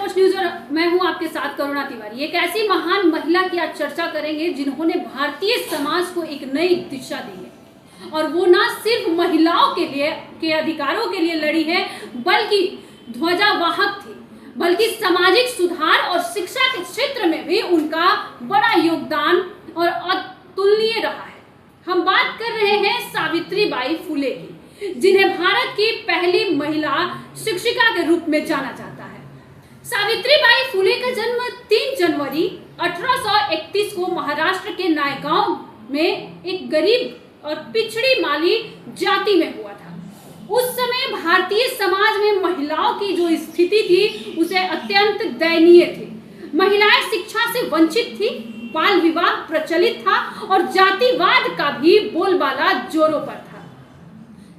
Post news और मैं हूं आपके साथ करुणा तिवारी। एक ऐसी महान महिला की आज चर्चा करेंगे जिन्होंने भारतीय समाज को एक नई दिशा दी है, और वो ना सिर्फ महिलाओं के अधिकारों के लिए लड़ी है, बल्कि ध्वजावाहक थी, बल्कि सामाजिक सुधार और शिक्षा के क्षेत्र में भी उनका बड़ा योगदान और अतुलनीय रहा है। हम बात कर रहे हैं सावित्रीबाई फुले की, जिन्हें भारत की पहली महिला शिक्षिका के रूप में जाना जाता है। सावित्रीबाई फुले का जन्म 3 जनवरी 1831 को महाराष्ट्र के नायगांव में एक गरीब और पिछड़ी माली जाति में हुआ था। उस समय भारतीय समाज में महिलाओं की जो स्थिति थी उसे अत्यंत दयनीय थी। महिलाएं शिक्षा से वंचित थी, बाल विवाह प्रचलित था और जातिवाद का भी बोलबाला जोरों पर था।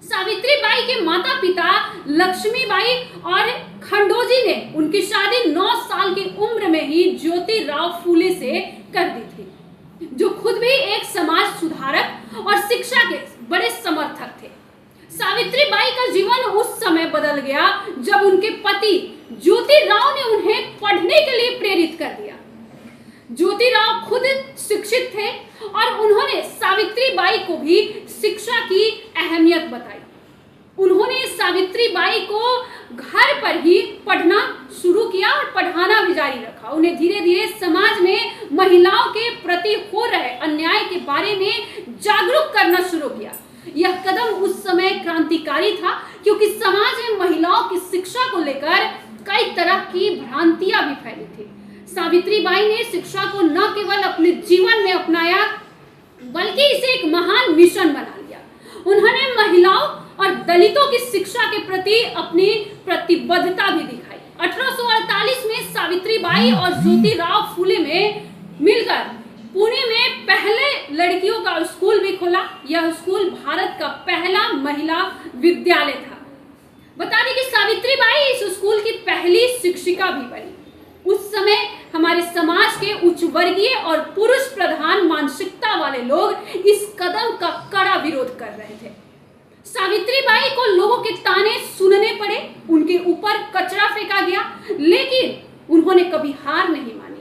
सावित्रीबाई के माता पिता लक्ष्मीबाई और खंडोजी ने उनकी शादी 9 साल की उम्र में ही ज्योतिराव फुले से कर दी थी, जो खुद भी एक समाज सुधारक और शिक्षा के बड़े समर्थक थे। सावित्रीबाई का जीवन उस समय बदल गया जब उनके पति ज्योतिराव ने उन्हें पढ़ने के लिए प्रेरित कर दिया। ज्योतिराव खुद शिक्षित थे और उन्होंने सावित्रीबाई को भी शिक्षा की अहमियत बताई। उन्होंने सावित्रीबाई को घर पर ही पढ़ना शुरू किया और पढ़ाना भी जारी रखा। उन्हें धीरे धीरे समाज में महिलाओं के प्रति हो रहे अन्याय के बारे में जागरूक करना शुरू किया। यह कदम उस समय क्रांतिकारी था, क्योंकि समाज में महिलाओं की शिक्षा को लेकर कई तरह की भ्रांतियां भी फैली थी। सावित्रीबाई ने शिक्षा को न केवल अपने जीवन में अपनाया, बल्कि इसे एक महान मिशन बना लिया। उन्होंने महिलाओं और दलितों की शिक्षा के प्रति अपनी प्रतिबद्धता भी दिखाई। 1848 में सावित्रीबाई और ज्योतिराव फुले में मिलकर पुणे में पहले लड़कियों का स्कूल भी खोला। यह स्कूल भारत का पहला महिला विद्यालय था। बता दें कि सावित्रीबाई इस स्कूल की पहली शिक्षिका भी बनी। उस समय हमारे समाज के उच्च वर्गीय और पुरुष प्रधान मानसिकता वाले लोग इस कदम का कड़ा विरोध कर रहे थे। सावित्रीबाई को लोगों के ताने सुनने पड़े, उनके ऊपर कचरा फेंका गया, लेकिन उन्होंने कभी हार नहीं मानी।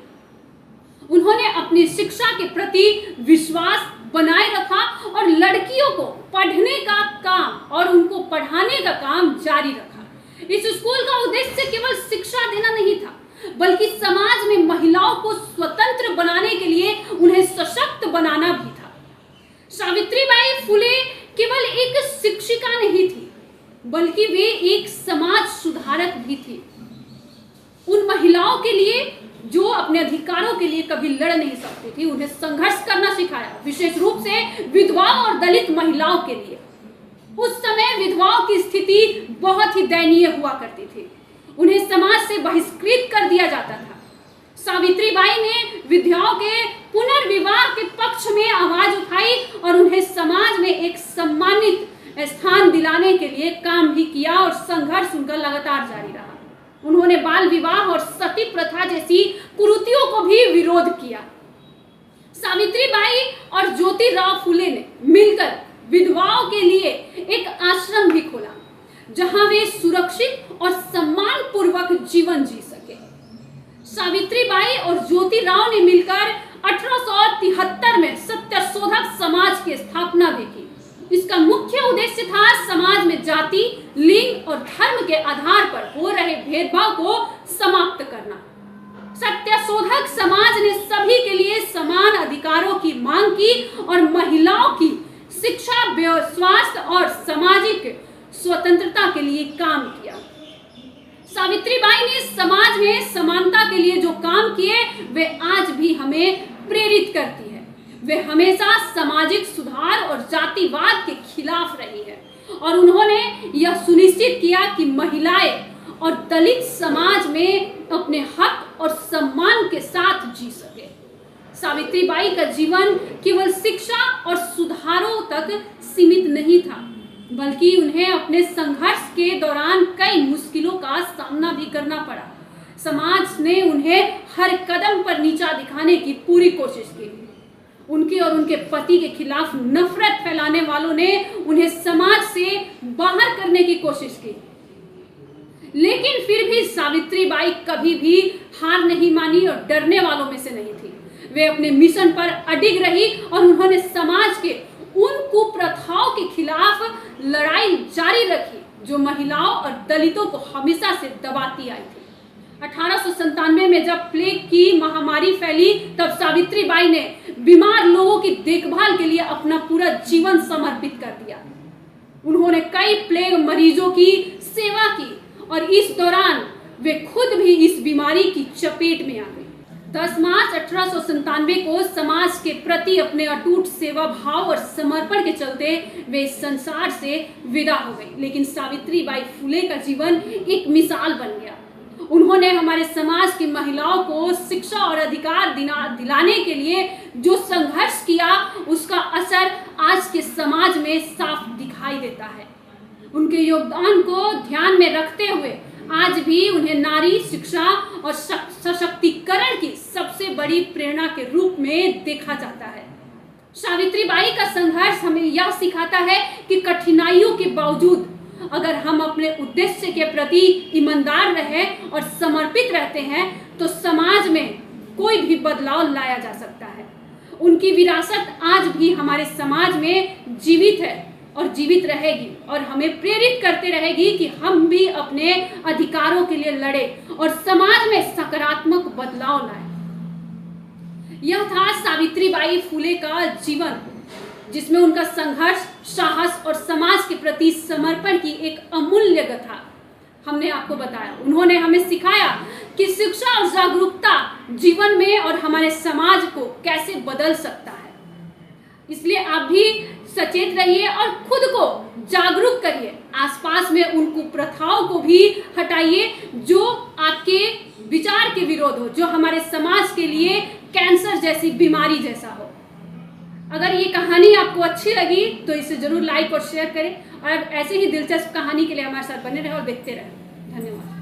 उन्होंने अपनी शिक्षा के प्रति विश्वास बनाए रखा और लड़कियों को पढ़ने का काम और उनको पढ़ाने का काम जारी रखा। इस स्कूल का उद्देश्य केवल शिक्षा देना नहीं था, बल्कि समाज में महिलाओं को स्वतंत्र बनाने के लिए उन्हें सशक्त बनाना भी था। सावित्रीबाई फुले केवल एक शिक्षिका नहीं थी, बल्कि वे एक समाज सुधारक भी थी। उन महिलाओं के लिए जो अपने अधिकारों के लिए कभी लड़ नहीं सकती थी, उन्हें संघर्ष करना सिखाया, विशेष रूप से विधवाओं और दलित महिलाओं के लिए। उस समय विधवाओं की स्थिति बहुत ही दयनीय हुआ करती थी। उन्हें समाज से बहिष्कृत कर दिया जाता था। सावित्रीबाई ने विधवाओं के पुनर्विवाह के पक्ष में आवाज उठाई और उन्हें समाज में एक सम्मानित स्थान दिलाने के लिए काम भी किया, और संघर्ष उनका लगातार जारी रहा। उन्होंने बाल विवाह और सती प्रथा जैसी कुरीतियों को भी विरोध किया। सावित्रीबाई और ज्योतिराव फुले ने मिलकर विधवाओं के लिए एक आश्रम भी खोला, जहां वे सुरक्षित और सम्मान पूर्वक जीवन जी सके। सावित्रीबाई और ज्योतिराव ने मिलकर 1873 में सत्यशोधक समाज की स्थापना भी की। इसका मुख्य उद्देश्य था समाज में जाति, लिंग और धर्म के आधार पर हो रहे भेदभाव को समाप्त करना। सत्यशोधक समाज ने सभी के लिए समान अधिकारों की मांग की और महिलाओं की शिक्षा, स्वास्थ्य और सामाजिक स्वतंत्रता के लिए काम किया। सावित्रीबाई ने समाज में समानता के लिए जो काम किए वे आज भी हमें प्रेरित करती है। वे हमेशा सामाजिक सुधार और जातिवाद के खिलाफ रही है, और उन्होंने यह सुनिश्चित किया कि महिलाएं और दलित समाज में अपने हक और सम्मान के साथ जी सके। सावित्रीबाई का जीवन केवल शिक्षा और सुधारों तक सीमित नहीं था, बल्कि उन्हें अपने संघर्ष के दौरान कई मुश्किलों का सामना भी करना पड़ा। समाज ने उन्हें हर कदम पर नीचा दिखाने की पूरी कोशिश की। उनके और उनके पति के खिलाफ नफरत फैलाने वालों ने उन्हें समाज से बाहर करने की कोशिश की। लेकिन फिर भी सावित्री बाई कभी भी हार नहीं मानी और डरने वालों में से नहीं थी। वे अपने मिशन पर अडिग रही और उन्होंने समाज के उन कुप्रथाओं के खिलाफ लड़ाई जारी रखी जो महिलाओं और दलितों को हमेशा से दबाती आई थी। 1897 में जब प्लेग की महामारी फैली, तब सावित्री बाई ने बीमार लोगों की देखभाल के लिए अपना पूरा जीवन समर्पित कर दिया। उन्होंने कई प्लेग मरीजों की सेवा की और इस दौरान वे खुद भी इस बीमारी की चपेट में आ गई। 10 मार्च 1897 को समाज के प्रति अपने अटूट सेवा भाव और समर्पण के चलते वे इस संसार से विदा हो गई। लेकिन सावित्री बाई फुले का जीवन एक मिसाल बन गया। उन्होंने हमारे समाज की महिलाओं को शिक्षा और अधिकार दिलाने के लिए जो संघर्ष किया, उसका असर आज के समाज में साफ दिखाई देता है। उनके योगदान को ध्यान में रखते हुए आज भी उन्हें नारी शिक्षा और सशक्तिकरण की सबसे बड़ी प्रेरणा के रूप में देखा जाता है। सावित्री बाई का संघर्ष हमें यह सिखाता है कि कठिनाइयों के बावजूद अगर हम अपने उद्देश्य के प्रति ईमानदार रहे और समर्पित रहते हैं तो समाज में कोई भी बदलाव लाया जा सकता है। उनकी विरासत आज भी हमारे समाज में जीवित है और जीवित रहेगी और हमें प्रेरित करते रहेगी कि हम भी अपने अधिकारों के लिए लड़े और समाज में सकारात्मक बदलाव लाए। यह था सावित्री बाई फुले का जीवन, जिसमें उनका संघर्ष, साहस और समाज के प्रति समर्पण की एक अमूल्य गाथा हमने आपको बताया। उन्होंने हमें सिखाया कि शिक्षा और जागरूकता जीवन में और हमारे समाज को कैसे बदल सकता है। इसलिए आप भी सचेत रहिए और खुद को जागरूक करिए। आसपास में उन कुप्रथाओं को भी हटाइए जो आपके विचार के विरोध हो, जो हमारे समाज के लिए कैंसर जैसी बीमारी जैसा हो। अगर ये कहानी आपको अच्छी लगी तो इसे जरूर लाइक और शेयर करें और ऐसे ही दिलचस्प कहानी के लिए हमारे साथ बने रहें और देखते रहें। धन्यवाद।